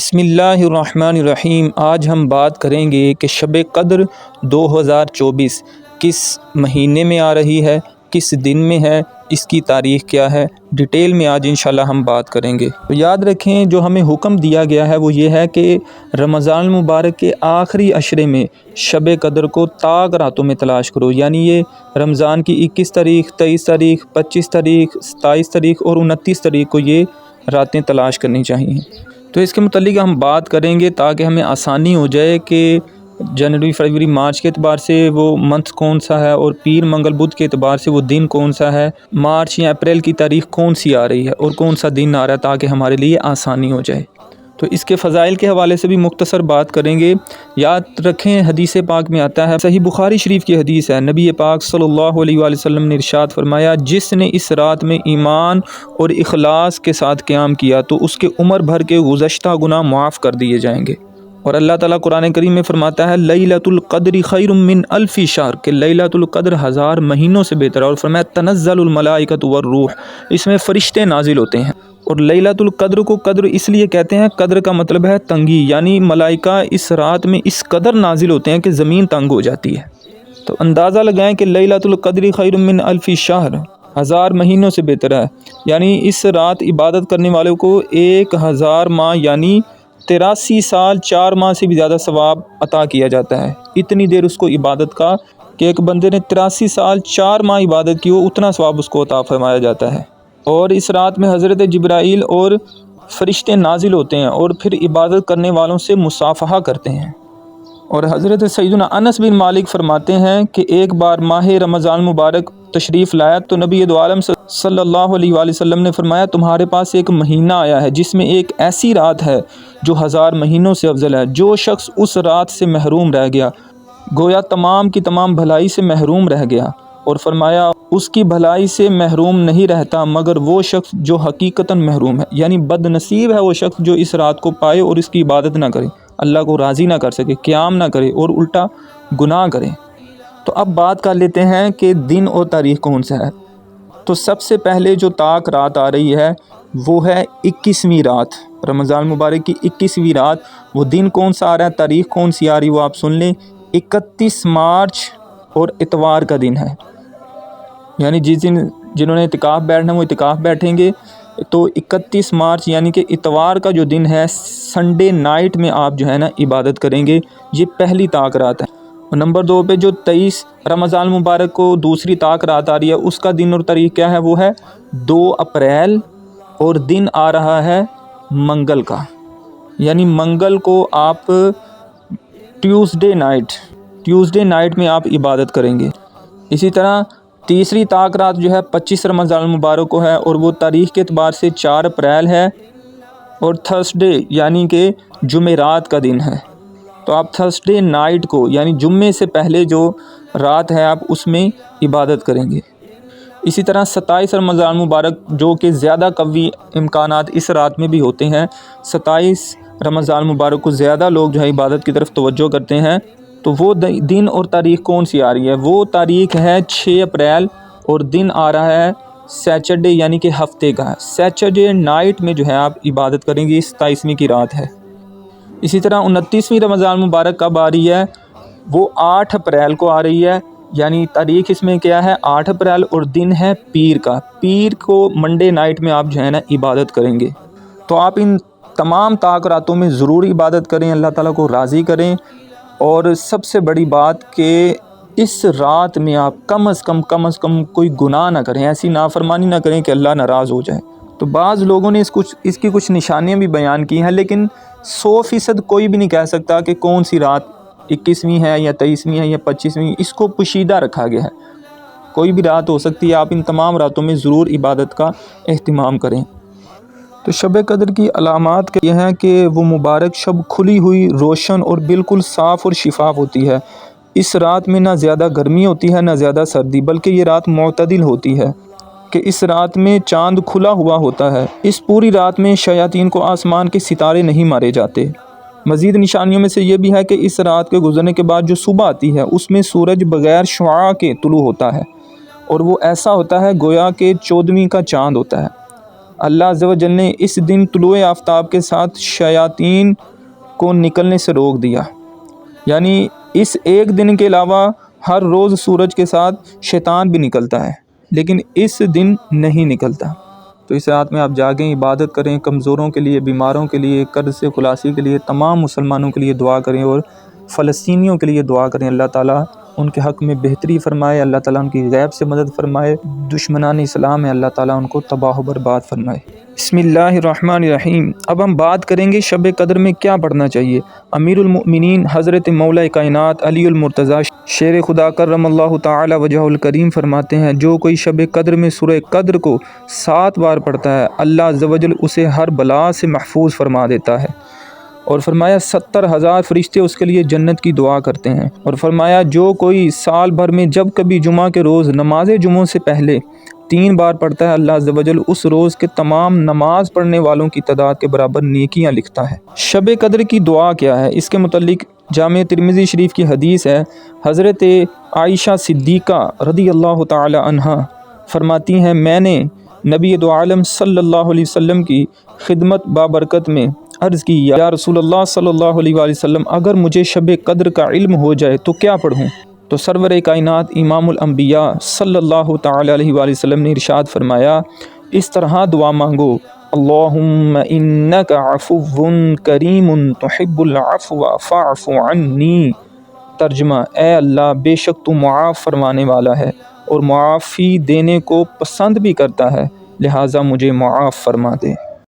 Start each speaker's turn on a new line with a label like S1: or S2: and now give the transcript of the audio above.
S1: بسم اللہ الرحمن الرحیم۔ آج ہم بات کریں گے کہ شب قدر 2024 کس مہینے میں آ رہی ہے، کس دن میں ہے، اس کی تاریخ کیا ہے، ڈیٹیل میں آج انشاءاللہ ہم بات کریں گے۔ تو یاد رکھیں، جو ہمیں حکم دیا گیا ہے وہ یہ ہے کہ رمضان المبارک کے آخری عشرے میں شب قدر کو طاق راتوں میں تلاش کرو، یعنی یہ رمضان کی 21 تاریخ، 23 تاریخ، 25 تاریخ، 27 تاریخ اور 29 تاریخ کو یہ راتیں تلاش کرنی چاہیے۔ تو اس کے متعلق ہم بات کریں گے تاکہ ہمیں آسانی ہو جائے کہ جنوری، فروری، مارچ کے اعتبار سے وہ منتھ کون سا ہے اور پیر، منگل، بدھ کے اعتبار سے وہ دن کون سا ہے، مارچ یا اپریل کی تاریخ کون سی آ رہی ہے اور کون سا دن آ رہا ہے، تاکہ ہمارے لیے آسانی ہو جائے۔ تو اس کے فضائل کے حوالے سے بھی مختصر بات کریں گے۔ یاد رکھیں، حدیث پاک میں آتا ہے، صحیح بخاری شریف کی حدیث ہے، نبی پاک صلی اللہ علیہ وآلہ وسلم نے ارشاد فرمایا، جس نے اس رات میں ایمان اور اخلاص کے ساتھ قیام کیا تو اس کے عمر بھر کے گزشتہ گناہ معاف کر دیے جائیں گے۔ اور اللہ تعالیٰ قرآن کریم میں فرماتا ہے، لیلۃ القدر خیر من الف شہر، کہ لیلۃ القدر 1000 مہینوں سے بہتر ہے۔ اور فرمایا تنزل الملائکۃ والروح، اس میں فرشتے نازل ہوتے ہیں۔ اور لیلۃ القدر کو قدر اس لیے کہتے ہیں، قدر کا مطلب ہے تنگی، یعنی ملائکہ اس رات میں اس قدر نازل ہوتے ہیں کہ زمین تنگ ہو جاتی ہے۔ تو اندازہ لگائیں کہ لیلۃ القدر خیر من الف شہر 1000 مہینوں سے بہتر ہے، یعنی اس رات عبادت کرنے والوں کو 1000 ماہ یعنی 83 سال 4 ماہ سے بھی زیادہ ثواب عطا کیا جاتا ہے۔ اتنی دیر اس کو عبادت کا کہ ایک بندے نے 83 سال 4 ماہ عبادت کی ہو، اتنا ثواب اس کو عطا فرمایا جاتا ہے۔ اور اس رات میں حضرت جبرائیل اور فرشتے نازل ہوتے ہیں اور پھر عبادت کرنے والوں سے مصافحہ کرتے ہیں۔ اور حضرت سیدنا انس بن مالک فرماتے ہیں کہ ایک بار ماہ رمضان مبارک تشریف لایا تو نبی دو عالم صلی اللہ علیہ وآلہ وسلم نے فرمایا، تمہارے پاس ایک مہینہ آیا ہے جس میں ایک ایسی رات ہے جو 1000 مہینوں سے افضل ہے۔ جو شخص اس رات سے محروم رہ گیا گویا تمام کی تمام بھلائی سے محروم رہ گیا۔ اور فرمایا، اس کی بھلائی سے محروم نہیں رہتا مگر وہ شخص جو حقیقتاً محروم ہے، یعنی بد نصیب ہے وہ شخص جو اس رات کو پائے اور اس کی عبادت نہ کرے، اللہ کو راضی نہ کر سکے، قیام نہ کرے اور الٹا گناہ کرے۔ تو اب بات کر لیتے ہیں کہ دن اور تاریخ کون سا ہے۔ تو سب سے پہلے جو طاق رات آ رہی ہے وہ ہے 21ویں رات، رمضان مبارک کی 21ویں رات۔ وہ دن کون سا آ رہا ہے، تاریخ کون سی آ رہی ہے، وہ آپ سن لیں، 31 مارچ اور اتوار کا دن ہے۔ یعنی جس دن جنہوں نے اعتکاف بیٹھنا ہے وہ اعتکاف بیٹھیں گے۔ تو 31 مارچ یعنی کہ اتوار کا جو دن ہے، سنڈے نائٹ میں آپ جو ہے نا عبادت کریں گے، یہ پہلی طاق رات ہے۔ اور نمبر 2 پہ جو 23 رمضان مبارک کو دوسری طاق رات آ رہی ہے، اس کا دن اور تاریخ کیا ہے، وہ ہے 2 اپریل اور دن آ رہا ہے منگل کا، یعنی منگل کو آپ ٹیوزڈے نائٹ میں آپ عبادت کریں گے۔ اسی طرح تیسری طاق رات جو ہے 25 رمضان المبارک کو ہے اور وہ تاریخ کے اعتبار سے 4 اپریل ہے اور تھرسڈے یعنی کہ جمعرات کا دن ہے۔ تو آپ تھرسڈے نائٹ کو یعنی جمعے سے پہلے جو رات ہے آپ اس میں عبادت کریں گے۔ اسی طرح 27 رمضان مبارک جو کہ زیادہ قوی امکانات اس رات میں بھی ہوتے ہیں، 27 رمضان مبارک کو زیادہ لوگ جو ہے عبادت کی طرف توجہ کرتے ہیں۔ تو وہ دن اور تاریخ کون سی آ رہی ہے، وہ تاریخ ہے 6 اپریل اور دن آ رہا ہے سیچرڈے یعنی کہ ہفتے کا ہے۔ سیچرڈے نائٹ میں جو ہے آپ عبادت کریں گے، 27ویں کی رات ہے۔ اسی طرح 29ویں رمضان مبارک کب آ رہی ہے، وہ 8 اپریل کو آ رہی ہے، یعنی تاریخ اس میں کیا ہے 8 اپریل اور دن ہے پیر کا۔ پیر کو منڈے نائٹ میں آپ جو ہے نا عبادت کریں گے۔ تو آپ ان تمام طاق راتوں میں ضرور عبادت کریں، اللہ تعالیٰ کو راضی کریں۔ اور سب سے بڑی بات کہ اس رات میں آپ کم از کم کوئی گناہ نہ کریں، ایسی نافرمانی نہ کریں کہ اللہ ناراض ہو جائے۔ تو بعض لوگوں نے اس کی کچھ نشانیاں بھی بیان کی ہیں، لیکن 100% کوئی بھی نہیں کہہ سکتا کہ کون سی رات 21ویں ہے یا 23ویں ہے یا 25ویں، اس کو پوشیدہ رکھا گیا ہے، کوئی بھی رات ہو سکتی ہے۔ آپ ان تمام راتوں میں ضرور عبادت کا اہتمام کریں۔ تو شب قدر کی علامات یہ ہیں کہ وہ مبارک شب کھلی ہوئی، روشن اور بالکل صاف اور شفاف ہوتی ہے۔ اس رات میں نہ زیادہ گرمی ہوتی ہے نہ زیادہ سردی، بلکہ یہ رات معتدل ہوتی ہے کہ اس رات میں چاند کھلا ہوا ہوتا ہے۔ اس پوری رات میں شیاطین کو آسمان کے ستارے نہیں مارے جاتے۔ مزید نشانیوں میں سے یہ بھی ہے کہ اس رات کے گزرنے کے بعد جو صبح آتی ہے اس میں سورج بغیر شعاع کے طلوع ہوتا ہے اور وہ ایسا ہوتا ہے گویا کہ 14ویں کا چاند ہوتا ہے۔ اللہ عز و جل نے اس دن طلوع آفتاب کے ساتھ شیاطین کو نکلنے سے روک دیا، یعنی اس ایک دن کے علاوہ ہر روز سورج کے ساتھ شیطان بھی نکلتا ہے، لیکن اس دن نہیں نکلتا۔ تو اس رات میں آپ جاگیں، عبادت کریں، کمزوروں کے لیے، بیماروں کے لیے، قرض سے خلاصی کے لیے، تمام مسلمانوں کے لیے دعا کریں، اور فلسطینیوں کے لیے دعا کریں۔ اللہ تعالیٰ ان کے حق میں بہتری فرمائے، اللہ تعالیٰ ان کی غیب سے مدد فرمائے، دشمنان اسلام ہے اللہ تعالیٰ ان کو تباہ و برباد فرمائے۔ بسم اللہ الرحمن الرحیم۔ اب ہم بات کریں گے شب قدر میں کیا پڑھنا چاہیے۔ امیر المؤمنین حضرت مولا کائنات علی المرتضیٰ شیر خدا کرم اللہ تعالی وجہ الکریم فرماتے ہیں، جو کوئی شب قدر میں سورہ قدر کو 7 بار پڑھتا ہے، اللہ عز و جل اسے ہر بلا سے محفوظ فرما دیتا ہے، اور فرمایا 70,000 فرشتے اس کے لیے جنت کی دعا کرتے ہیں، اور فرمایا جو کوئی سال بھر میں جب کبھی جمعہ کے روز نماز جمعہ سے پہلے 3 بار پڑھتا ہے، اللہ عز و جل اس روز کے تمام نماز پڑھنے والوں کی تعداد کے برابر نیکیاں لکھتا ہے۔ شب قدر کی دعا کیا ہے؟ اس کے متعلق جامع ترمذی شریف کی حدیث ہے، حضرت عائشہ صدیقہ رضی اللہ تعالی عنہا فرماتی ہیں، میں نے نبی دو عالم صلی اللہ علیہ وسلم کی خدمت بابرکت میں عرض کی، یا رسول اللہ صلی اللہ علیہ وآلہ وسلم، اگر مجھے شب قدر کا علم ہو جائے تو کیا پڑھوں؟ تو سرور کائنات امام الانبیاء صلی اللہ تعالی علیہ وآلہ وسلم نے ارشاد فرمایا، اس طرح دعا مانگو، اللہم انک عفو کریم تحب العفو فاعف عنی۔ ترجمہ، اے اللہ بے شک تو معاف فرمانے والا ہے اور معافی دینے کو پسند بھی کرتا ہے، لہٰذا مجھے معاف فرما دے۔